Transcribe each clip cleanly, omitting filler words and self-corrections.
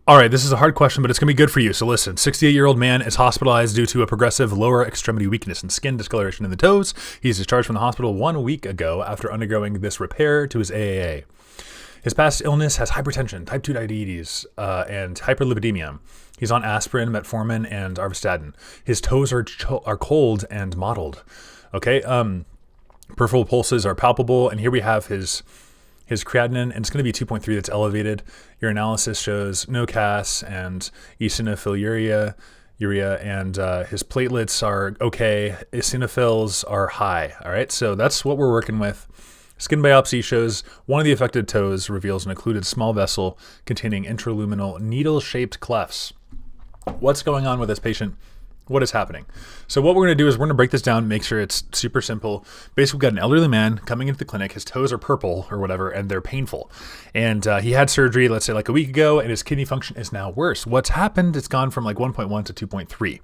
All right, this is a hard question, but it's going to be good for you. So listen, 68-year-old man is hospitalized due to a progressive lower extremity weakness and skin discoloration in the toes. He's discharged from the hospital 1 week ago after undergoing this repair to his AAA. His past illness has hypertension, type 2 diabetes, and hyperlipidemia. He's on aspirin, metformin, and arvastatin. His toes are cold and mottled. Okay, peripheral pulses are palpable, and here we have his creatinine, and it's going to be 2.3 that's elevated. Your analysis shows no CAS and eosinophiliuria, and his platelets are okay. Eosinophils are high. All right, so that's what we're working with. Skin biopsy shows one of the affected toes reveals an occluded small vessel containing intraluminal needle-shaped clefts. What's going on with this patient? What is happening? So what we're going to do is we're going to break this down, make sure it's super simple. Basically, we've got an elderly man coming into the clinic. His toes are purple or whatever, and they're painful. And he had surgery, let's say like a week ago, and his kidney function is now worse. What's happened? It's gone from like 1.1 to 2.3.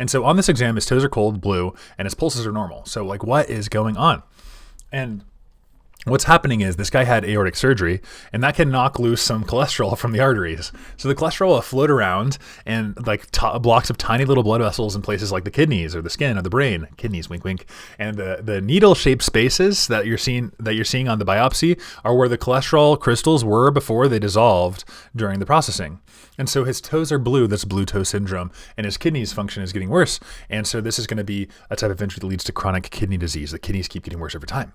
And so on this exam, his toes are cold, blue, and his pulses are normal. So like, what is going on? And what's happening is this guy had aortic surgery, and that can knock loose some cholesterol from the arteries. So the cholesterol will float around and like blocks of tiny little blood vessels in places like the kidneys or the skin or the brain. Kidneys, wink, wink. And the needle-shaped spaces that you're seeing on the biopsy are where the cholesterol crystals were before they dissolved during the processing. And so his toes are blue. That's blue toe syndrome, and his kidneys function is getting worse. And so this is going to be a type of injury that leads to chronic kidney disease. The kidneys keep getting worse over time.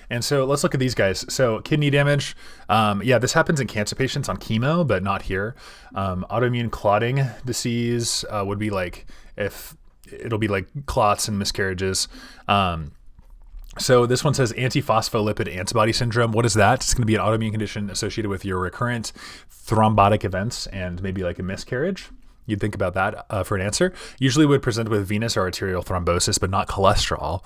And so let's look at these guys. So kidney damage, this happens in cancer patients on chemo, but not here. Autoimmune clotting disease would be like if it'll be like clots and miscarriages. So this one says antiphospholipid antibody syndrome. What is that? It's going to be an autoimmune condition associated with your recurrent thrombotic events and maybe like a miscarriage. You'd think about that for an answer. Usually would present with venous or arterial thrombosis, but not cholesterol,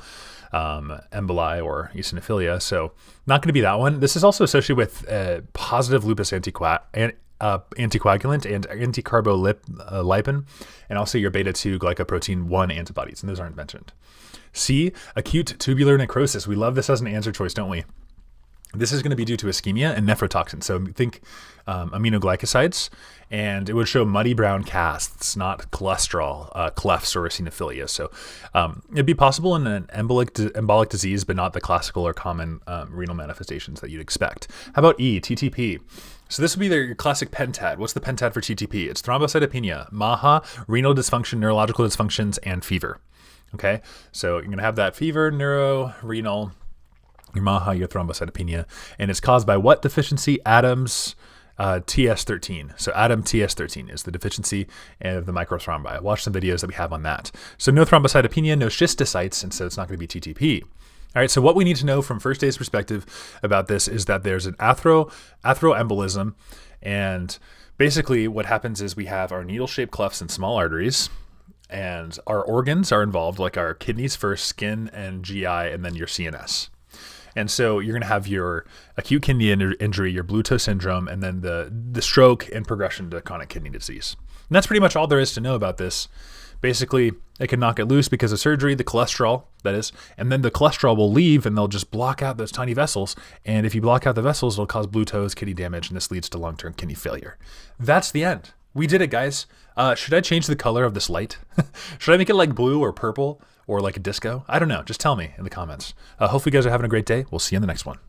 emboli or eosinophilia. So not going to be that one. This is also associated with positive lupus anticoagulant and anticarbolipin, and also your beta-2 glycoprotein 1 antibodies, and those aren't mentioned. C, acute tubular necrosis. We love this as an answer choice, don't we? This is going to be due to ischemia and nephrotoxin. So think aminoglycosides, and it would show muddy brown casts, not cholesterol, clefts, or eosinophilia. So it'd be possible in an embolic disease, but not the classical or common renal manifestations that you'd expect. How about E, TTP? So this would be your classic pentad. What's the pentad for TTP? It's thrombocytopenia, MAHA, renal dysfunction, neurological dysfunctions, and fever. Okay, so you're going to have that fever, neuro, renal, your MAHA, your thrombocytopenia, and it's caused by what deficiency? Adams TS13. So Adam TS13 is the deficiency of the microthrombi. Watch some videos that we have on that. So no thrombocytopenia, no schistocytes, and so it's not going to be TTP. All right, so what we need to know from first aid's perspective about this is that there's an atheroembolism, and basically what happens is we have our needle-shaped clefts and small arteries, and our organs are involved, like our kidneys first, skin and GI, and then your CNS. And so you're going to have your acute kidney injury, your blue toe syndrome, and then the stroke and progression to chronic kidney disease. And that's pretty much all there is to know about this. Basically, it can knock it loose because of surgery, the cholesterol, that is, and then the cholesterol will leave and they'll just block out those tiny vessels. And if you block out the vessels, it'll cause blue toes, kidney damage, and this leads to long-term kidney failure. That's the end. We did it, guys. Should I change the color of this light? Should I make it like blue or purple or like a disco? I don't know. Just tell me in the comments. Hopefully you guys are having a great day. We'll see you in the next one.